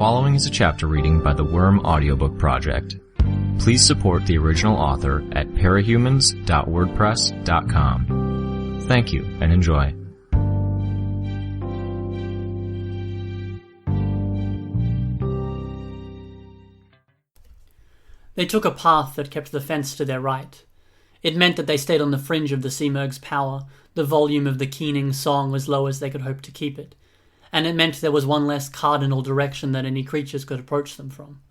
following is a chapter reading by the Worm Audiobook Project. Please support the original author at parahumans.wordpress.com. Thank you and enjoy. They took a path that kept the fence to their right. It meant that they stayed on the fringe of the Seamerg's power. The volume of the keening song was low as they could hope to keep it. And it meant there was one less cardinal direction that any creatures could approach them from.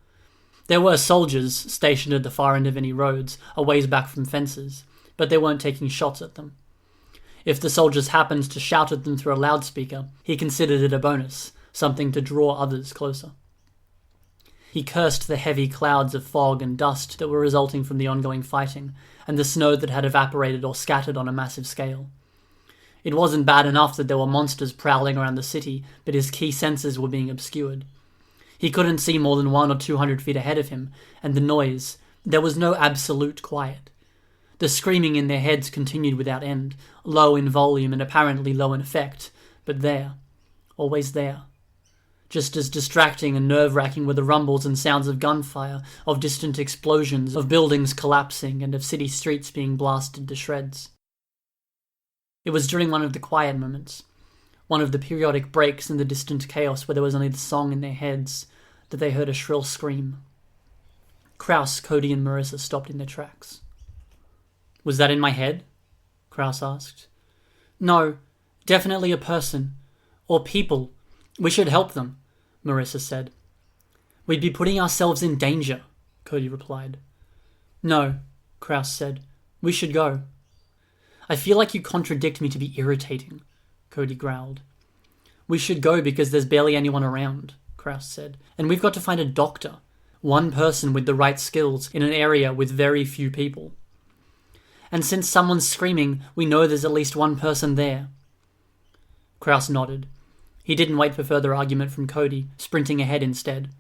There were soldiers stationed at the far end of any roads, a ways back from fences, but they weren't taking shots at them. If the soldiers happened to shout at them through a loudspeaker, he considered it a bonus, something to draw others closer. He cursed the heavy clouds of fog and dust that were resulting from the ongoing fighting, and the snow that had evaporated or scattered on a massive scale. It wasn't bad enough that there were monsters prowling around the city, but his key senses were being obscured. He couldn't see more than 100 or 200 feet ahead of him, and the noise, there was no absolute quiet. The screaming in their heads continued without end, low in volume and apparently low in effect, but there, always there. Just as distracting and nerve-wracking were the rumbles and sounds of gunfire, of distant explosions, of buildings collapsing, and of city streets being blasted to shreds. It was during one of the quiet moments, one of the periodic breaks in the distant chaos where there was only the song in their heads, that they heard a shrill scream. Kraus, Cody, and Marissa stopped in their tracks. "Was that in my head?" Kraus asked. "No, definitely a person. Or people. We should help them," Marissa said. "We'd be putting ourselves in danger," Cody replied. "No," Kraus said. "We should go." "I feel like you contradict me to be irritating," Cody growled. "We should go because there's barely anyone around," Kraus said. "And we've got to find a doctor. One person with the right skills in an area with very few people. And since someone's screaming, we know there's at least one person there." Kraus nodded. He didn't wait for further argument from Cody, sprinting ahead instead.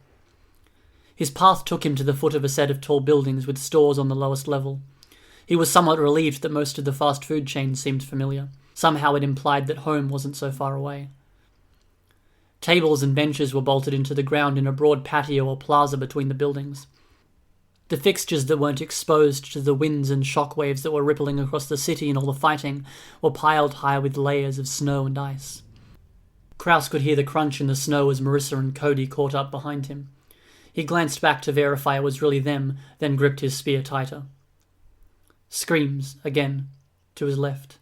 His path took him to the foot of a set of tall buildings with stores on the lowest level. He was somewhat relieved that most of the fast food chains seemed familiar. Somehow it implied that home wasn't so far away. Tables and benches were bolted into the ground in a broad patio or plaza between the buildings. The fixtures that weren't exposed to the winds and shock waves that were rippling across the city and all the fighting were piled high with layers of snow and ice. Kraus could hear the crunch in the snow as Marissa and Cody caught up behind him. He glanced back to verify it was really them, then gripped his spear tighter. Screams, again, to his left.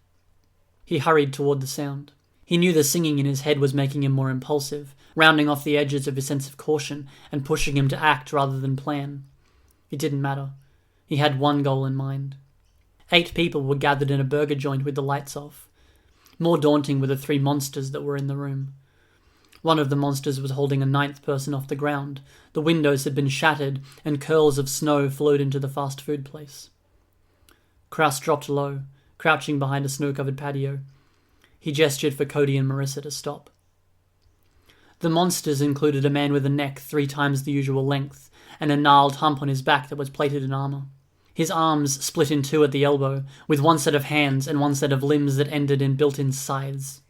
He hurried toward the sound. He knew the singing in his head was making him more impulsive, rounding off the edges of his sense of caution and pushing him to act rather than plan. It didn't matter. He had one goal in mind. 8 people were gathered in a burger joint with the lights off. More daunting were the 3 monsters that were in the room. One of the monsters was holding a 9th person off the ground. The windows had been shattered, and curls of snow flowed into the fast food place. Kraus dropped low, crouching behind a snow-covered patio. He gestured for Cody and Marissa to stop. The monsters included a man with a neck 3 times the usual length, and a gnarled hump on his back that was plated in armor. His arms split in 2 at the elbow, with one set of hands and one set of limbs that ended in built-in scythes.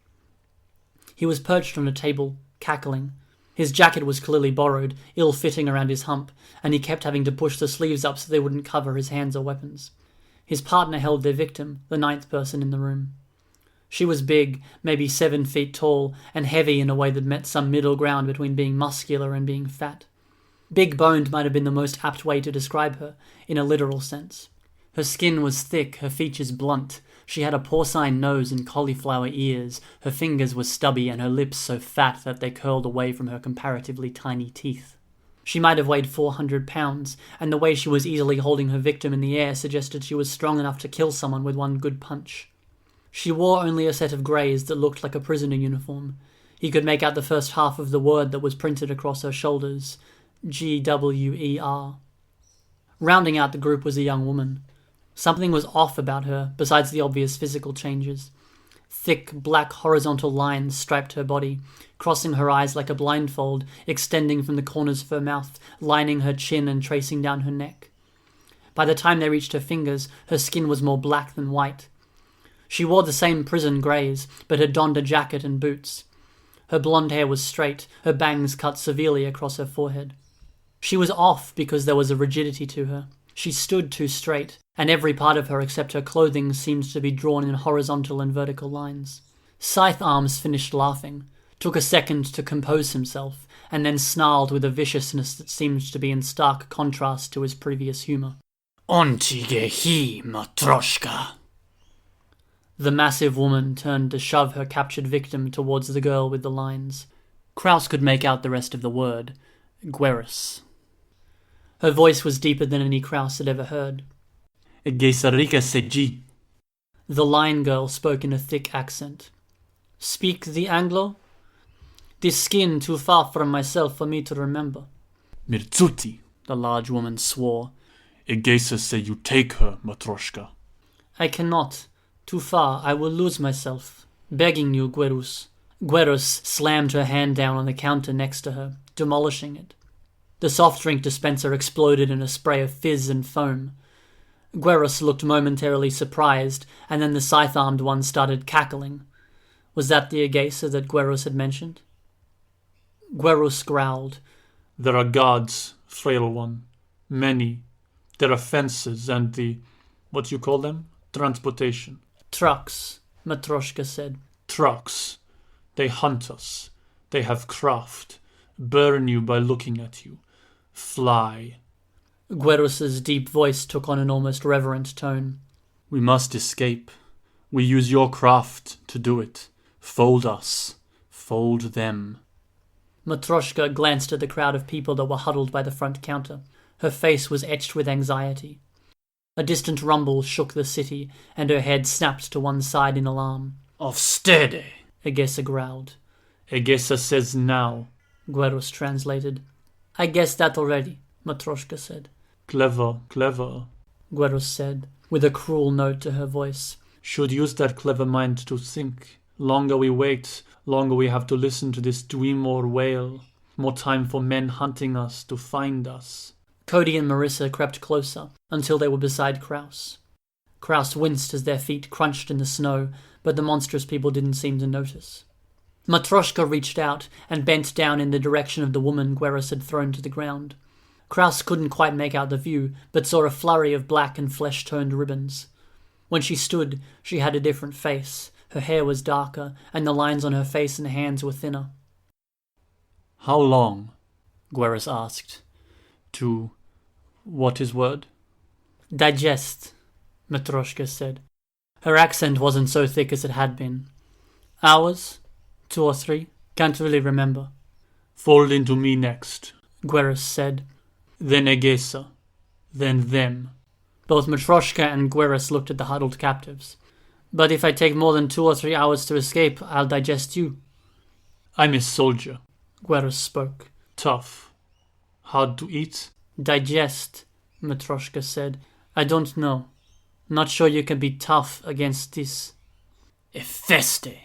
He was perched on a table, cackling. His jacket was clearly borrowed, ill-fitting around his hump, and he kept having to push the sleeves up so they wouldn't cover his hands or weapons. His partner held their victim, the 9th person in the room. She was big, maybe 7 feet tall, and heavy in a way that met some middle ground between being muscular and being fat. Big-boned might have been the most apt way to describe her, in a literal sense. Her skin was thick, her features blunt. She had a porcine nose and cauliflower ears. Her fingers were stubby and her lips so fat that they curled away from her comparatively tiny teeth. She might have weighed 400 pounds, and the way she was easily holding her victim in the air suggested she was strong enough to kill someone with one good punch. She wore only a set of greys that looked like a prisoner uniform. He could make out the first half of the word that was printed across her shoulders. GWER. Rounding out the group was a young woman. Something was off about her, besides the obvious physical changes. Thick, black horizontal lines striped her body, crossing her eyes like a blindfold, extending from the corners of her mouth, lining her chin and tracing down her neck. By the time they reached her fingers, her skin was more black than white. She wore the same prison greys, but had donned a jacket and boots. Her blonde hair was straight, her bangs cut severely across her forehead. She was off because there was a rigidity to her. She stood too straight, and every part of her except her clothing seemed to be drawn in horizontal and vertical lines. Scythe Arms finished laughing, took a second to compose himself, and then snarled with a viciousness that seemed to be in stark contrast to his previous humour. Ontigehi, Matroshka! The massive woman turned to shove her captured victim towards the girl with the lines. Kraus could make out the rest of the word. Gwerus. Her voice was deeper than any Kraus had ever heard. Gesarika Seji. The line girl spoke in a thick accent. Speak the Anglo? This skin too far from myself for me to remember. Mirzuti, the large woman swore. Egesa say you take her, Matroshka. I cannot. Too far, I will lose myself. Begging you, Gwerus. Gwerus slammed her hand down on the counter next to her, demolishing it. The soft drink dispenser exploded in a spray of fizz and foam. Gwerus looked momentarily surprised, and then the scythe-armed one started cackling. Was that the Egesa that Gwerus had mentioned? Gwerus growled. There are gods, frail one. Many. There are fences and the... what you call them? Transportation. Trucks, Matroshka said. Trucks. They hunt us. They have craft. Burn you by looking at you. Fly. Gwerus's deep voice took on an almost reverent tone. We must escape. We use your craft to do it. Fold us. Fold them. Matroshka glanced at the crowd of people that were huddled by the front counter. Her face was etched with anxiety. A distant rumble shook the city, and her head snapped to one side in alarm. Aufstede, Egesa growled. Egesa says now, Gwerus translated. I guessed that already, Matroshka said. Clever, clever, Gwerus said, with a cruel note to her voice. Should use that clever mind to think. Longer we wait, longer we have to listen to this dream or wail. More time for men hunting us to find us. Cody and Marissa crept closer, until they were beside Kraus. Kraus winced as their feet crunched in the snow, but the monstrous people didn't seem to notice. Matroshka reached out and bent down in the direction of the woman Gwerus had thrown to the ground. Kraus couldn't quite make out the view, but saw a flurry of black and flesh-toned ribbons. When she stood, she had a different face. Her hair was darker, and the lines on her face and hands were thinner. How long? Gwerus asked. To... what is word? Digest, Matroshka said. Her accent wasn't so thick as it had been. Hours? 2 or 3? Can't really remember. Fold into me next, Gwerus said. Then Egesa. Then them. Both Matroshka and Gwerus looked at the huddled captives. But if I take more than 2 or 3 hours to escape, I'll digest you. I'm a soldier, Gwerus spoke. Tough. Hard to eat? Digest, Matroshka said. I don't know. Not sure you can be tough against this. Efeste,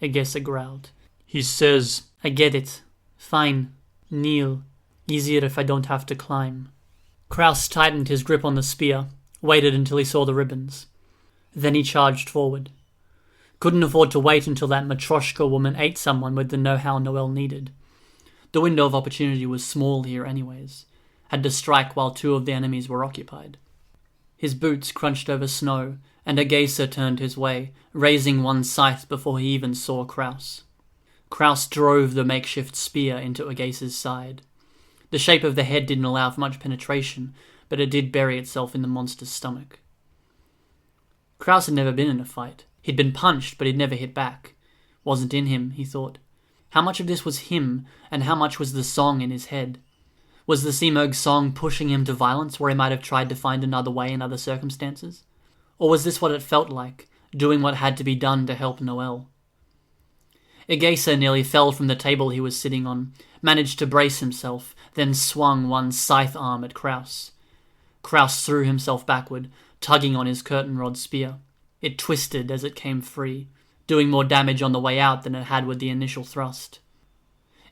Egesa growled. He says... I get it. Fine. Kneel. Easier if I don't have to climb. Kraus tightened his grip on the spear, waited until he saw the ribbons. Then he charged forward. Couldn't afford to wait until that Matroshka woman ate someone with the know-how Noel needed. The window of opportunity was small here anyways. Had to strike while 2 of the enemies were occupied. His boots crunched over snow, and Egesa turned his way, raising one scythe before he even saw Kraus. Kraus drove the makeshift spear into Egesa's side. The shape of the head didn't allow for much penetration, but it did bury itself in the monster's stomach. Kraus had never been in a fight. He'd been punched, but he'd never hit back. Wasn't in him, he thought. How much of this was him, and how much was the song in his head? Was the Simurgh song pushing him to violence where he might have tried to find another way in other circumstances? Or was this what it felt like, doing what had to be done to help Noel? Egesa nearly fell from the table he was sitting on, managed to brace himself, then swung one scythe arm at Kraus. Kraus threw himself backward, tugging on his curtain rod spear. It twisted as it came free, doing more damage on the way out than it had with the initial thrust.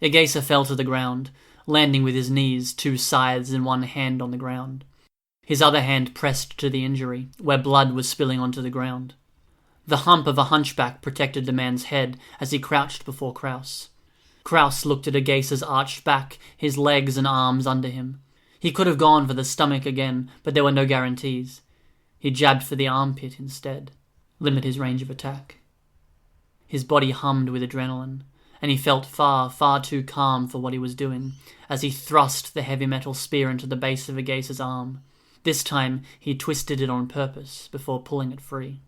Egesa fell to the ground, landing with his knees, 2 scythes in one hand on the ground. His other hand pressed to the injury, where blood was spilling onto the ground. The hump of a hunchback protected the man's head as he crouched before Kraus. Kraus looked at Agace's arched back, his legs and arms under him. He could have gone for the stomach again, but there were no guarantees. He jabbed for the armpit instead. Limit his range of attack. His body hummed with adrenaline, and he felt far, far too calm for what he was doing, as he thrust the heavy metal spear into the base of Agace's arm. This time, he twisted it on purpose, before pulling it free.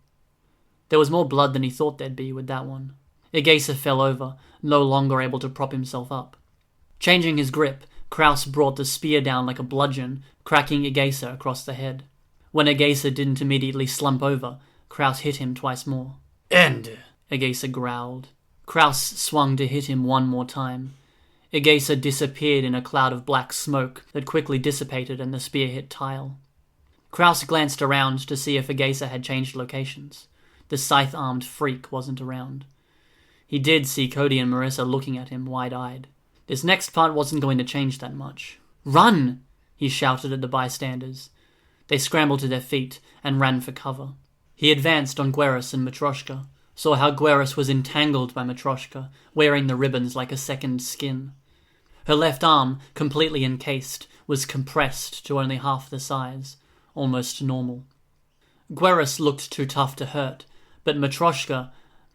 There was more blood than he thought there'd be with that one. Agace fell over, no longer able to prop himself up. Changing his grip, Kraus brought the spear down like a bludgeon, cracking Agace across the head. When Agace didn't immediately slump over, Kraus hit him twice more. Ende, Agace growled. Kraus swung to hit him one more time. Agace disappeared in a cloud of black smoke that quickly dissipated and the spear hit tile. Kraus glanced around to see if Agace had changed locations. The scythe-armed freak wasn't around. He did see Cody and Marissa looking at him wide-eyed. This next part wasn't going to change that much. "Run!" he shouted at the bystanders. They scrambled to their feet and ran for cover. He advanced on Gwerus and Matryoshka, saw how Gwerus was entangled by Matryoshka, wearing the ribbons like a second skin. Her left arm, completely encased, was compressed to only half the size, almost normal. Gwerus looked too tough to hurt, but Matryoshka,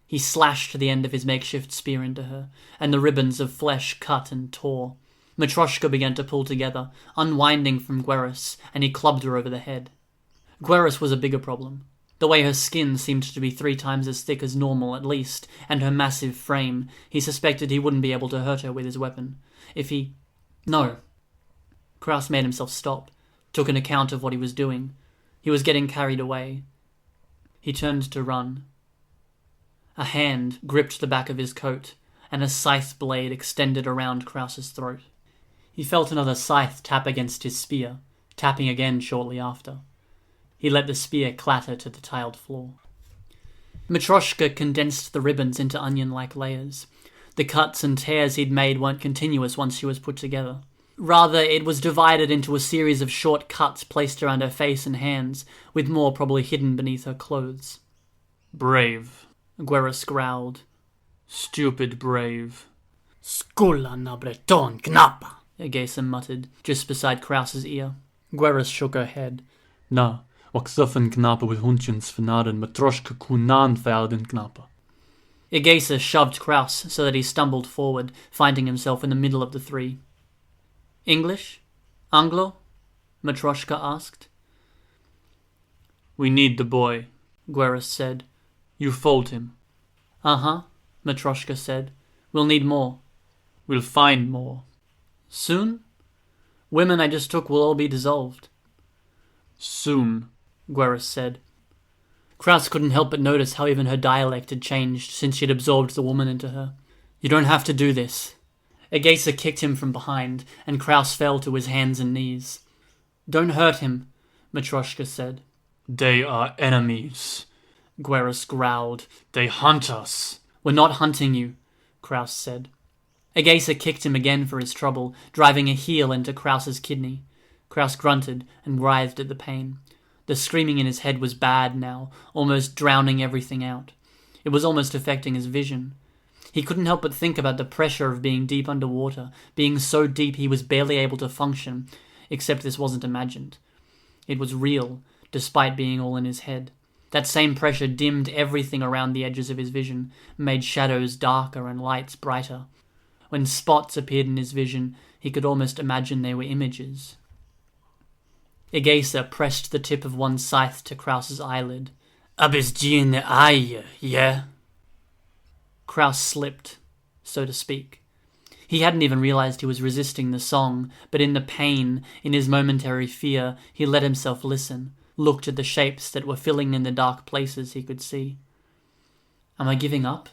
he slashed the end of his makeshift spear into her, and the ribbons of flesh cut and tore. Matryoshka began to pull together, unwinding from Gwerus, and he clubbed her over the head. Gwerus was a bigger problem. The way her skin seemed to be 3 times as thick as normal, at least, and her massive frame, he suspected he wouldn't be able to hurt her with his weapon. No. Kraus made himself stop, took an account of what he was doing. He was getting carried away. He turned to run. A hand gripped the back of his coat, and a scythe blade extended around Kraus's throat. He felt another scythe tap against his spear, tapping again shortly after. He let the spear clatter to the tiled floor. Matryoshka condensed the ribbons into onion-like layers. The cuts and tears he'd made weren't continuous once she was put together. Rather, it was divided into a series of short cuts placed around her face and hands, with more probably hidden beneath her clothes. brave, Gwerus growled. stupid brave. Skulla na breton knappa, Agace muttered, just beside Kraus's ear. Gwerus shook her head. Na, och suffen knappa with hunchens fanaren Matryoshka kunan felden knappa. Agace shoved Kraus so that he stumbled forward, finding himself in the middle of the 3. English? Anglo? Matryoshka asked. We need the boy, Gwerus said. you fold him. Uh-huh, Matryoshka said. We'll need more. We'll find more. Soon? Women I just took will all be dissolved. Soon. Gwerus said. Kraus couldn't help but notice how even her dialect had changed since she'd absorbed the woman into her. You don't have to do this. Agace kicked him from behind, and Kraus fell to his hands and knees. Don't hurt him, Matryoshka said. They are enemies. Gwerus growled. They hunt us. We're not hunting you, Kraus said. Agace kicked him again for his trouble, driving a heel into Kraus's kidney. Kraus grunted and writhed at the pain. The screaming in his head was bad now, almost drowning everything out. It was almost affecting his vision. He couldn't help but think about the pressure of being deep underwater, being so deep he was barely able to function, except this wasn't imagined. It was real, despite being all in his head. That same pressure dimmed everything around the edges of his vision, made shadows darker and lights brighter. When spots appeared in his vision, he could almost imagine they were images. Agace pressed the tip of one scythe to Kraus's eyelid. abisgine aie, yeah? Kraus slipped, so to speak. He hadn't even realized he was resisting the song, but in the pain, in his momentary fear, he let himself listen, looked at the shapes that were filling in the dark places he could see. Am I giving up?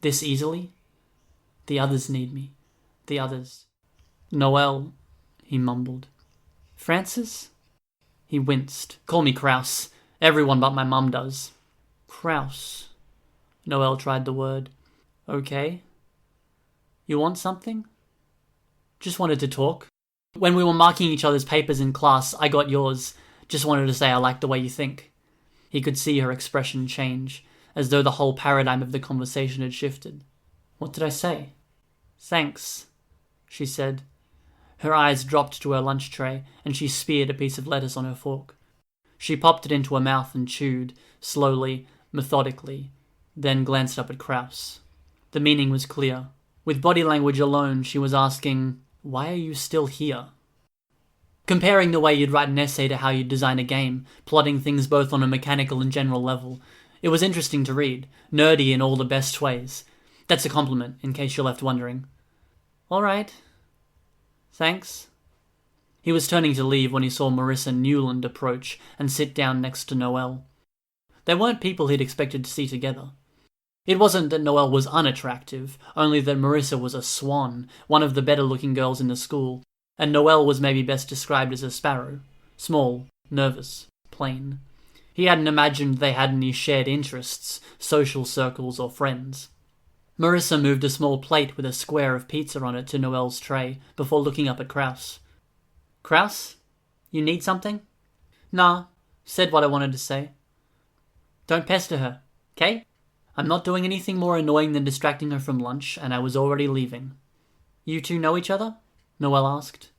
This easily? The others need me. The others. Noelle, he mumbled. Francis? He winced. Call me Kraus. Everyone but my mum does. Kraus. Noelle tried the word. Okay. You want something? Just wanted to talk. When we were marking each other's papers in class, I got yours. Just wanted to say I like the way you think. He could see her expression change, as though the whole paradigm of the conversation had shifted. What did I say? Thanks, she said. Her eyes dropped to her lunch tray, and she speared a piece of lettuce on her fork. She popped it into her mouth and chewed, slowly, methodically, then glanced up at Kraus. The meaning was clear. With body language alone, she was asking, "Why are you still here?" Comparing the way you'd write an essay to how you'd design a game, plotting things both on a mechanical and general level, it was interesting to read, nerdy in all the best ways. That's a compliment, in case you're left wondering. All right. Thanks. He was turning to leave when he saw Marissa Newland approach and sit down next to Noelle. They weren't people he'd expected to see together. It wasn't that Noelle was unattractive, only that Marissa was a swan, one of the better-looking girls in the school, and Noelle was maybe best described as a sparrow. Small, nervous, plain. He hadn't imagined they had any shared interests, social circles, or friends. Marissa moved a small plate with a square of pizza on it to Noelle's tray before looking up at Kraus. "Kraus? You need something?" "Nah, said what I wanted to say." "Don't pester her, okay? I'm not doing anything more annoying than distracting her from lunch, and I was already leaving." "You two know each other?" Noelle asked.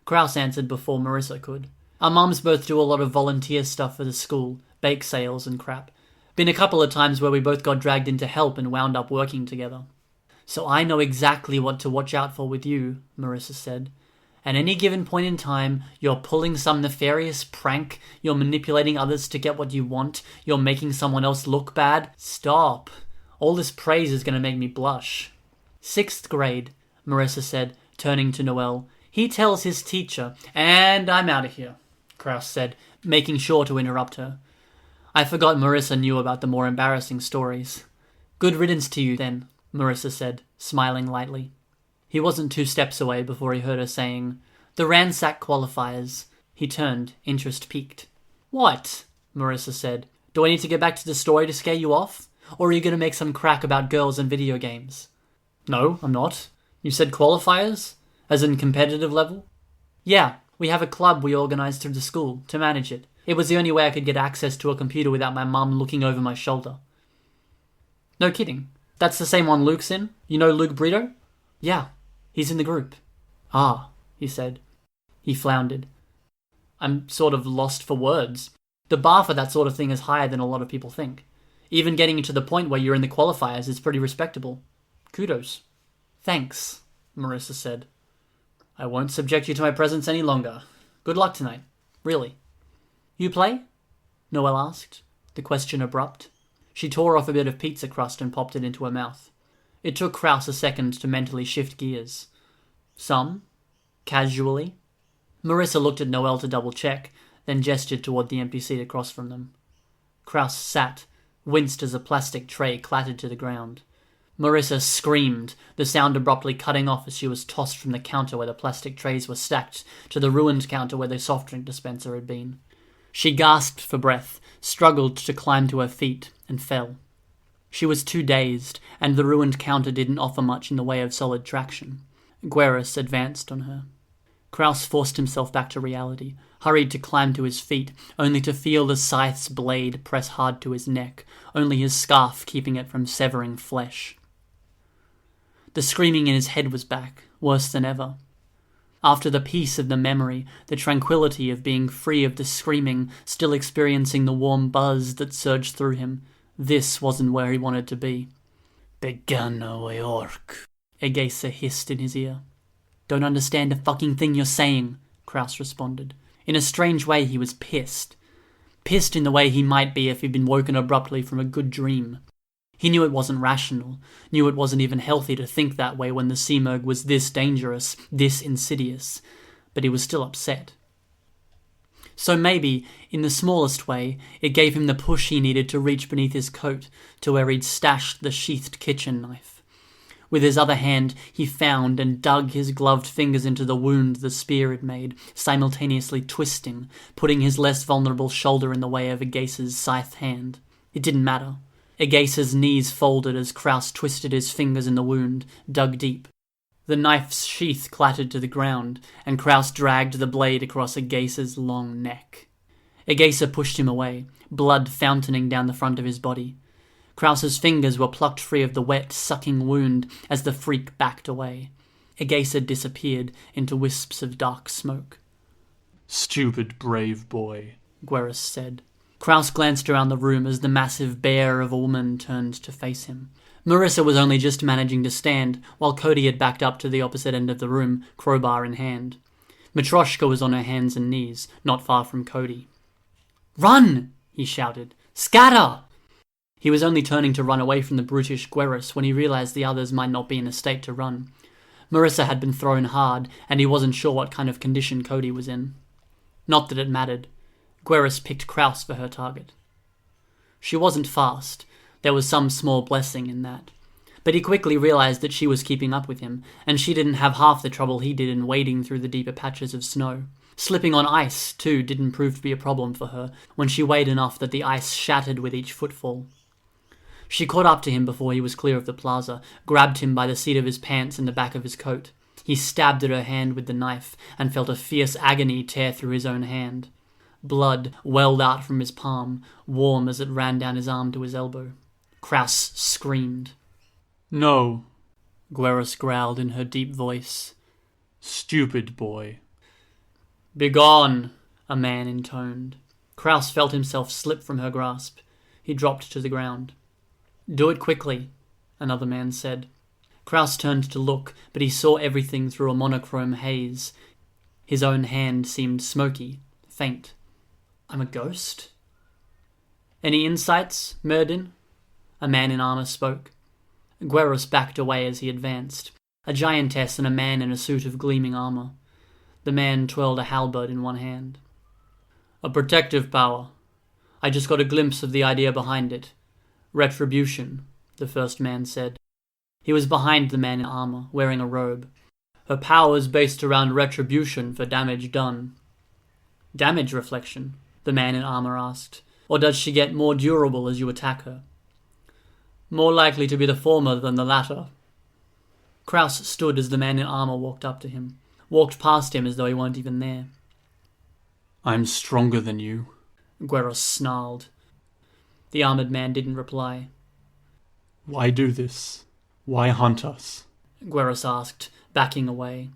Kraus answered before Marissa could. "Our mums both do a lot of volunteer stuff for the school, bake sales and crap. Been a couple of times where we both got dragged in to help and wound up working together." "So I know exactly what to watch out for with you," Marissa said. "At any given point in time, you're pulling some nefarious prank, you're manipulating others to get what you want, you're making someone else look bad. Stop. All this praise is going to make me blush." "6th grade, Marissa said, turning to Noelle. "He tells his teacher, and I'm out of here," Kraus said, making sure to interrupt her. "I forgot Marissa knew about the more embarrassing stories." "Good riddance to you, then," Marissa said, smiling lightly. He wasn't 2 steps away before he heard her saying, "The ransack qualifiers." He turned, interest piqued. "What?" Marissa said. "Do I need to get back to the story to scare you off? Or are you going to make some crack about girls and video games?" "No, I'm not. You said qualifiers? As in competitive level?" "Yeah, we have a club we organized through the school to manage it. It was the only way I could get access to a computer without my mum looking over my shoulder." "No kidding. That's the same one Luke's in? You know Luke Brito?" "Yeah, he's in the group." "Ah," he said. He floundered. "I'm sort of lost for words. The bar for that sort of thing is higher than a lot of people think. Even getting to the point where you're in the qualifiers is pretty respectable. Kudos." "Thanks," Marissa said. "I won't subject you to my presence any longer. Good luck tonight. Really." "You play?" Noelle asked, the question abrupt. She tore off a bit of pizza crust and popped it into her mouth. It took Kraus a second to mentally shift gears. "Some. Casually." Marissa looked at Noelle to double-check, then gestured toward the empty seat across from them. Kraus sat, winced as a plastic tray clattered to the ground. Marissa screamed, the sound abruptly cutting off as she was tossed from the counter where the plastic trays were stacked to the ruined counter where the soft drink dispenser had been. She gasped for breath, struggled to climb to her feet, and fell. She was too dazed, and the ruined counter didn't offer much in the way of solid traction. Guerris advanced on her. Kraus forced himself back to reality, hurried to climb to his feet, only to feel the scythe's blade press hard to his neck, only his scarf keeping it from severing flesh. The screaming in his head was back, worse than ever. After the peace of the memory, the tranquility of being free of the screaming, still experiencing the warm buzz that surged through him, this wasn't where he wanted to be. "Began New York," Egesa hissed in his ear. "Don't understand a fucking thing you're saying," Kraus responded. In a strange way, he was pissed. Pissed in the way he might be if he'd been woken abruptly from a good dream. He knew it wasn't rational, knew it wasn't even healthy to think that way when the Seamerg was this dangerous, this insidious, but he was still upset. So maybe, in the smallest way, it gave him the push he needed to reach beneath his coat to where he'd stashed the sheathed kitchen knife. With his other hand, he found and dug his gloved fingers into the wound the spear had made, simultaneously twisting, putting his less vulnerable shoulder in the way of Egesa's scythe hand. It didn't matter. Egesa's knees folded as Kraus twisted his fingers in the wound, dug deep. The knife's sheath clattered to the ground, and Kraus dragged the blade across Egesa's long neck. Egesa pushed him away, blood fountaining down the front of his body. Krause's fingers were plucked free of the wet, sucking wound as the freak backed away. Egesa disappeared into wisps of dark smoke. "Stupid brave boy," Gwerus said. Krause glanced around the room as the massive bear of a woman turned to face him. Marissa was only just managing to stand, while Cody had backed up to the opposite end of the room, crowbar in hand. Matryoshka was on her hands and knees, not far from Cody. "Run!" he shouted. "Scatter!" He was only turning to run away from the brutish Gwerus when he realized the others might not be in a state to run. Marissa had been thrown hard, and he wasn't sure what kind of condition Cody was in. Not that it mattered. Gwerus picked Krause for her target. She wasn't fast. There was some small blessing in that. But he quickly realized that she was keeping up with him, and she didn't have half the trouble he did in wading through the deeper patches of snow. Slipping on ice, too, didn't prove to be a problem for her when she weighed enough that the ice shattered with each footfall. She caught up to him before he was clear of the plaza, grabbed him by the seat of his pants and the back of his coat. He stabbed at her hand with the knife and felt a fierce agony tear through his own hand. Blood welled out from his palm, warm as it ran down his arm to his elbow. Krause screamed. "No," Gwerus growled in her deep voice. "Stupid boy." "Begone," a man intoned. Krause felt himself slip from her grasp. He dropped to the ground. "Do it quickly," another man said. Krause turned to look, but he saw everything through a monochrome haze. His own hand seemed smoky, faint. "I'm a ghost?" "Any insights, Merdin?" A man in armor spoke. Gwerus backed away as he advanced. A giantess and a man in a suit of gleaming armor. The man twirled a halberd in one hand. "A protective power. I just got a glimpse of the idea behind it. Retribution," the first man said. He was behind the man in armor, wearing a robe. "Her power is based around retribution for damage done." "Damage reflection?" the man in armor asked. "Or does she get more durable as you attack her?" "More likely to be the former than the latter." Krause stood as the man in armor walked up to him, walked past him as though he weren't even there. "I'm stronger than you," Gwerus snarled. The armored man didn't reply. "Why do this? Why hunt us?" Gwerus asked, backing away.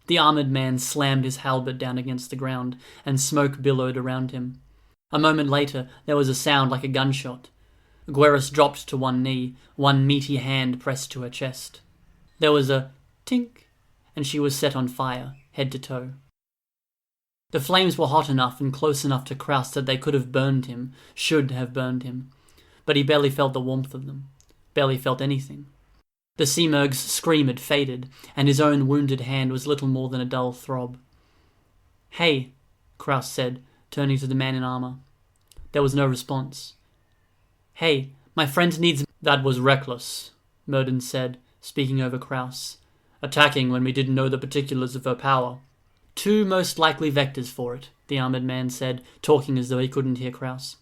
The armored man slammed his halberd down against the ground, and smoke billowed around him. A moment later, there was a sound like a gunshot. Gwerus dropped to one knee, one meaty hand pressed to her chest. There was a tink, and she was set on fire, head to toe. The flames were hot enough and close enough to Krause that they could have burned him, should have burned him. But he barely felt the warmth of them, barely felt anything. The Seamerg's scream had faded, and his own wounded hand was little more than a dull throb. "Hey," Krause said, turning to the man in armor. There was no response. "Hey, my friend needs—" "That was reckless," Merdin said, speaking over Krause. "Attacking when we didn't know the particulars of her power." "Two most likely vectors for it," the armored man said, talking as though he couldn't hear Krause.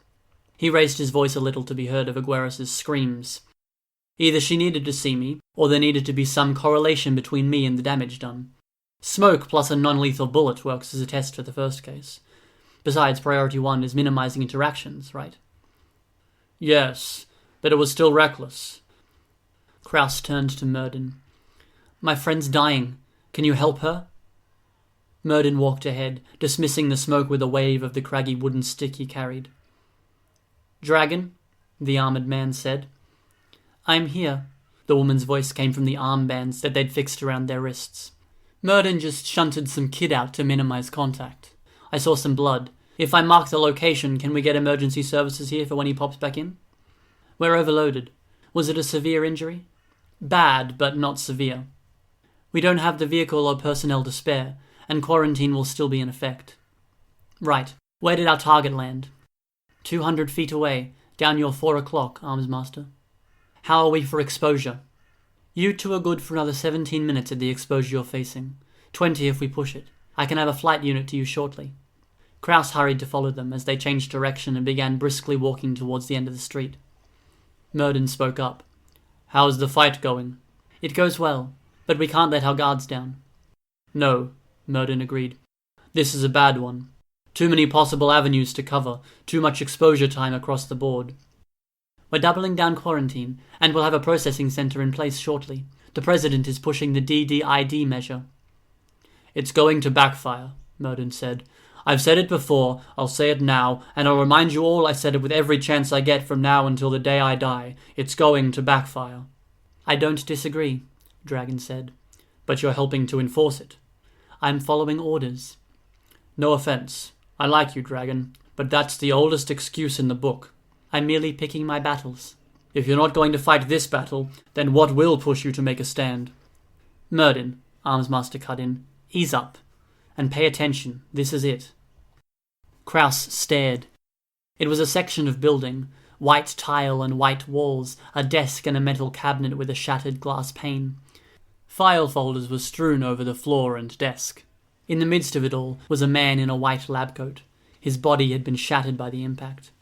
He raised his voice a little to be heard over Gwerus's screams. "Either she needed to see me, or there needed to be some correlation between me and the damage done. Smoke plus a non-lethal bullet works as a test for the first case. Besides, priority one is minimizing interactions, right?" "Yes, but it was still reckless." Krause turned to Merdin. "My friend's dying. Can you help her?" Merdin walked ahead, dismissing the smoke with a wave of the craggy wooden stick he carried. "Dragon," the armored man said. "I'm here." The woman's voice came from the armbands that they'd fixed around their wrists. "Merdin just shunted some kid out to minimize contact. I saw some blood. If I mark the location, can we get emergency services here for when he pops back in?" "We're overloaded. Was it a severe injury?" "Bad, but not severe." "We don't have the vehicle or personnel to spare, and quarantine will still be in effect." "Right. Where did our target land?" 200 feet away, down your 4 o'clock, Arms Master." "How are we for exposure?" "You two are good for another 17 minutes at the exposure you're facing. 20 if we push it. I can have a flight unit to you shortly." Krause hurried to follow them as they changed direction and began briskly walking towards the end of the street. Merdin spoke up. "How's the fight going?" "It goes well, but we can't let our guards down." "No," Merdin agreed. "This is a bad one. Too many possible avenues to cover, too much exposure time across the board." We're doubling down quarantine, and we'll have a processing center in place shortly. The president is pushing the DDID measure." "It's going to backfire," Murden said. "I've said it before, I'll say it now, and I'll remind you all I said it with every chance I get from now until the day I die. It's going to backfire." "I don't disagree," Dragon said. "But you're helping to enforce it." "I'm following orders." "No offense. I like you, Dragon, but that's the oldest excuse in the book." "I'm merely picking my battles." "If you're not going to fight this battle, then what will push you to make a stand?" "Murden," Armsmaster cut in, "ease up. And pay attention. This is it." Kraus stared. It was a section of building, white tile and white walls, a desk and a metal cabinet with a shattered glass pane. File folders were strewn over the floor and desk. In the midst of it all was a man in a white lab coat. His body had been shattered by the impact.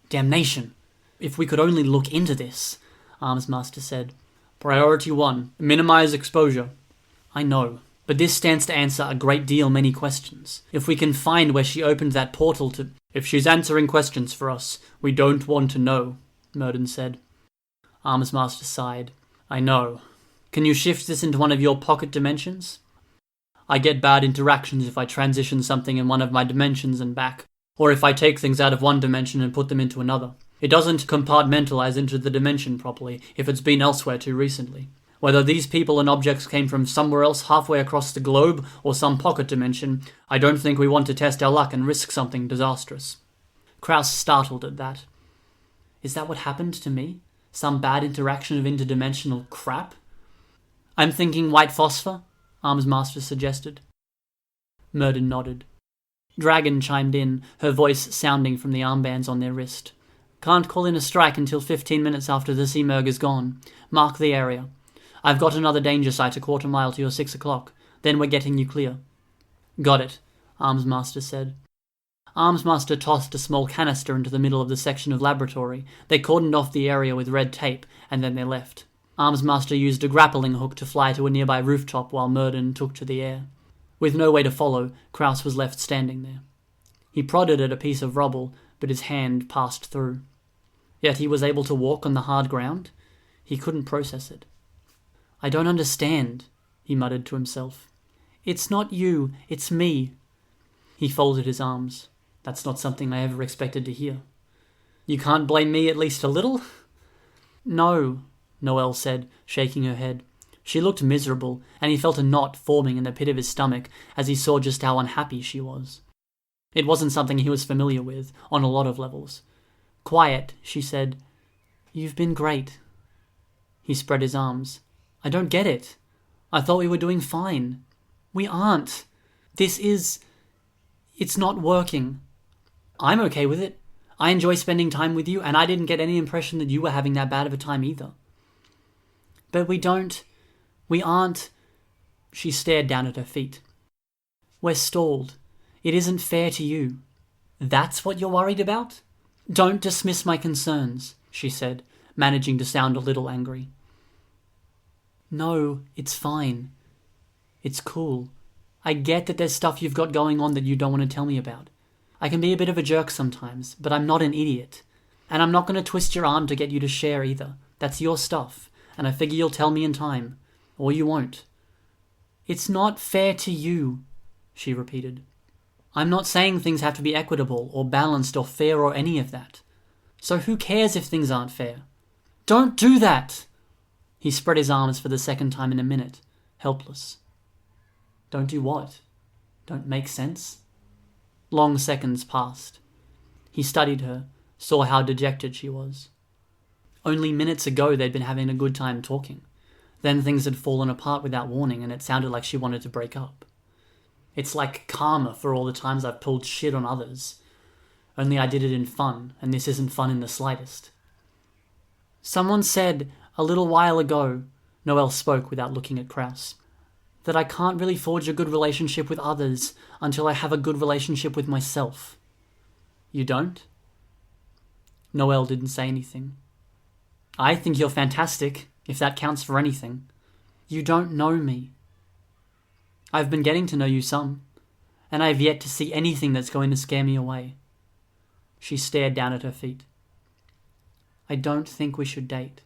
"Damnation! If we could only look into this," Armsmaster said. "Priority 1. Minimize exposure." "I know, but this stands to answer a great deal many questions. If we can find where she opened that portal to—" "If she's answering questions for us, we don't want to know," Murden said. Armsmaster sighed. "I know. Can you shift this into one of your pocket dimensions?" "I get bad interactions if I transition something in one of my dimensions and back, or if I take things out of one dimension and put them into another. It doesn't compartmentalize into the dimension properly if it's been elsewhere too recently. Whether these people and objects came from somewhere else halfway across the globe or some pocket dimension, I don't think we want to test our luck and risk something disastrous." Kraus startled at that. "Is that what happened to me? Some bad interaction of interdimensional crap?" "I'm thinking white phosphor," Armsmaster suggested. Murden nodded. Dragon chimed in, her voice sounding from the armbands on their wrist. "Can't call in a strike until 15 minutes after the Seamerg is gone. Mark the area. I've got another danger site a quarter mile to your 6 o'clock. Then we're getting you clear." "Got it," Armsmaster said. Armsmaster tossed a small canister into the middle of the section of laboratory. They cordoned off the area with red tape, and then they left. Armsmaster used a grappling hook to fly to a nearby rooftop while Murden took to the air. With no way to follow, Kraus was left standing there. He prodded at a piece of rubble, but his hand passed through. Yet he was able to walk on the hard ground. He couldn't process it. "I don't understand," he muttered to himself. "It's not you, it's me." He folded his arms. "That's not something I ever expected to hear." "You can't blame me at least a little?" "No," Noelle said, shaking her head. She looked miserable, and he felt a knot forming in the pit of his stomach as he saw just how unhappy she was. It wasn't something he was familiar with, on a lot of levels. "Quiet," she said. "You've been great." He spread his arms. "I don't get it. I thought we were doing fine." "We aren't. It's not working." "I'm okay with it. I enjoy spending time with you, and I didn't get any impression that you were having that bad of a time either." "But we aren't." She stared down at her feet. "We're stalled. It isn't fair to you." "That's what you're worried about?" "Don't dismiss my concerns," she said, managing to sound a little angry. "No, it's fine. It's cool. I get that there's stuff you've got going on that you don't want to tell me about. I can be a bit of a jerk sometimes, but I'm not an idiot. And I'm not going to twist your arm to get you to share either. That's your stuff, and I figure you'll tell me in time. Or you won't." "It's not fair to you," she repeated. "I'm not saying things have to be equitable or balanced or fair or any of that. So who cares if things aren't fair?" "Don't do that!" He spread his arms for the second time in a minute, helpless. "Don't do what? Don't make sense?" Long seconds passed. He studied her, saw how dejected she was. Only minutes ago they'd been having a good time talking. Then things had fallen apart without warning, and it sounded like she wanted to break up. It's like karma for all the times I've pulled shit on others. Only I did it in fun, and this isn't fun in the slightest. "Someone said, a little while ago," Noelle spoke without looking at Kraus, "that I can't really forge a good relationship with others until I have a good relationship with myself." "You don't?" Noelle didn't say anything. "I think you're fantastic, if that counts for anything." "You don't know me." "I've been getting to know you some, and I've yet to see anything that's going to scare me away." She stared down at her feet. I don't think we should date.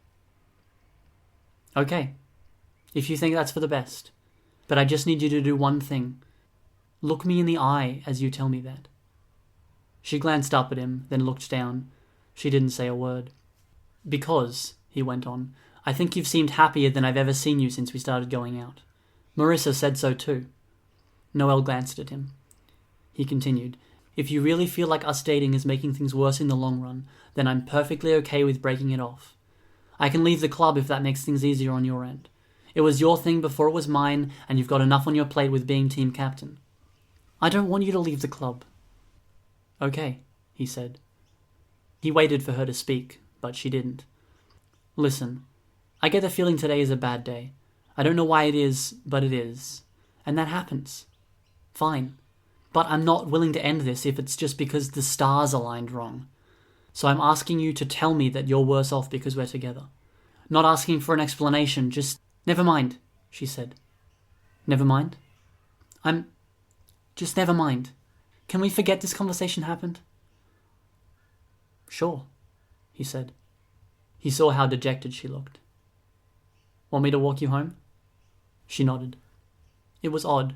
Okay, if you think that's for the best. But I just need you to do one thing. Look me in the eye as you tell me that. She glanced up at him, then looked down. She didn't say a word. Because, he went on, I think you've seemed happier than I've ever seen you since we started going out. Marissa said so too. Noelle glanced at him. He continued, if you really feel like us dating is making things worse in the long run, then I'm perfectly okay with breaking it off. I can leave the club if that makes things easier on your end. It was your thing before it was mine, and you've got enough on your plate with being team captain. I don't want you to leave the club. Okay, he said. He waited for her to speak, but she didn't. Listen, I get the feeling today is a bad day. I don't know why it is, but it is. And that happens. Fine. But I'm not willing to end this if it's just because the stars aligned wrong. So I'm asking you to tell me that you're worse off because we're together. Not asking for an explanation, just... Never mind, she said. Never mind? Just never mind. Can we forget this conversation happened? Sure, he said. He saw how dejected she looked. Want me to walk you home? She nodded. It was odd.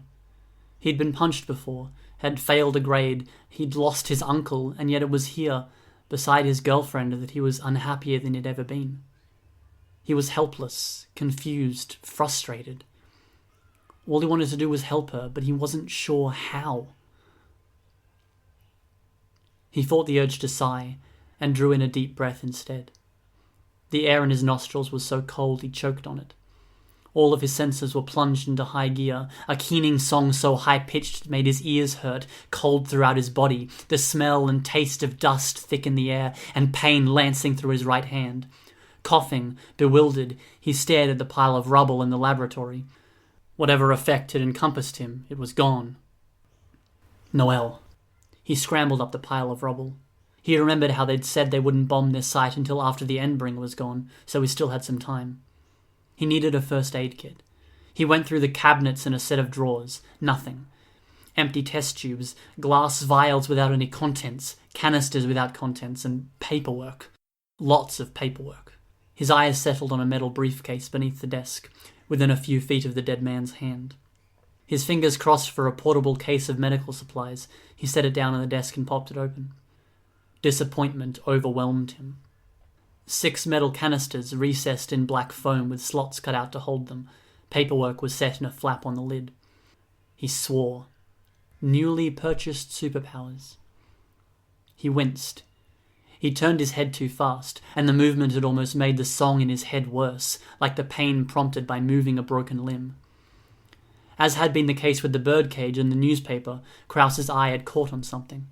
He'd been punched before, had failed a grade, he'd lost his uncle, and yet it was here, beside his girlfriend, that he was unhappier than he'd ever been. He was helpless, confused, frustrated. All he wanted to do was help her, but he wasn't sure how. He fought the urge to sigh, and drew in a deep breath instead. The air in his nostrils was so cold he choked on it. All of his senses were plunged into high gear, a keening song so high-pitched it made his ears hurt, cold throughout his body, the smell and taste of dust thick in the air, and pain lancing through his right hand. Coughing, bewildered, he stared at the pile of rubble in the laboratory. Whatever effect had encompassed him, it was gone. Noelle. He scrambled up the pile of rubble. He remembered how they'd said they wouldn't bomb their site until after the Endbringer was gone, so he still had some time. He needed a first aid kit. He went through the cabinets and a set of drawers. Nothing. Empty test tubes, glass vials without any contents, canisters without contents, and paperwork. Lots of paperwork. His eyes settled on a metal briefcase beneath the desk, within a few feet of the dead man's hand. His fingers crossed for a portable case of medical supplies. He set it down on the desk and popped it open. Disappointment overwhelmed him. 6 metal canisters recessed in black foam with slots cut out to hold them. Paperwork was set in a flap on the lid. He swore. Newly purchased superpowers. He winced. He turned his head too fast, and the movement had almost made the song in his head worse, like the pain prompted by moving a broken limb. As had been the case with the birdcage and the newspaper, Krause's eye had caught on something.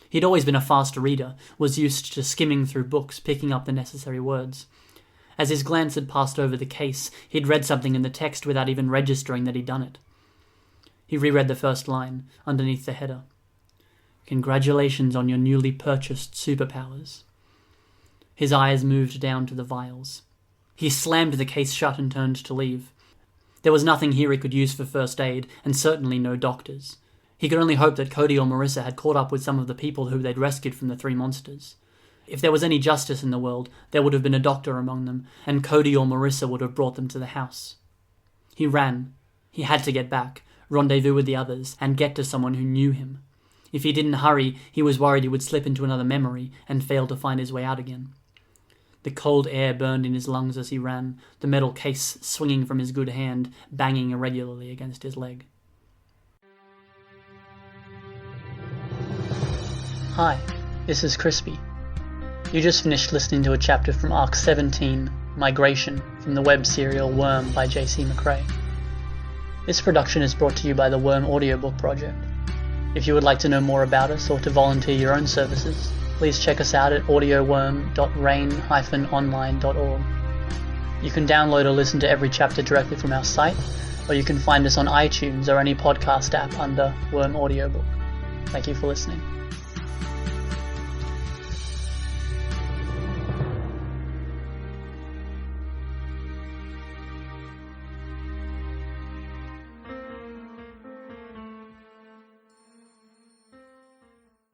He'd always been a fast reader, was used to skimming through books, picking up the necessary words. As his glance had passed over the case, he'd read something in the text without even registering that he'd done it. He reread the first line, underneath the header. Congratulations on your newly purchased superpowers. His eyes moved down to the vials. He slammed the case shut and turned to leave. There was nothing here he could use for first aid, and certainly no doctors. He could only hope that Cody or Marissa had caught up with some of the people who they'd rescued from the 3 monsters. If there was any justice in the world, there would have been a doctor among them, and Cody or Marissa would have brought them to the house. He ran. He had to get back, rendezvous with the others, and get to someone who knew him. If he didn't hurry, he was worried he would slip into another memory and fail to find his way out again. The cold air burned in his lungs as he ran, the metal case swinging from his good hand, banging irregularly against his leg. Hi, this is Crispy. You just finished listening to a chapter from Arc 17, Migration, from the web serial Worm by J.C. McCrae. This production is brought to you by the Worm Audiobook Project. If you would like to know more about us or to volunteer your own services, please check us out at audioworm.rain-online.org. You can download or listen to every chapter directly from our site, or you can find us on iTunes or any podcast app under Worm Audiobook. Thank you for listening.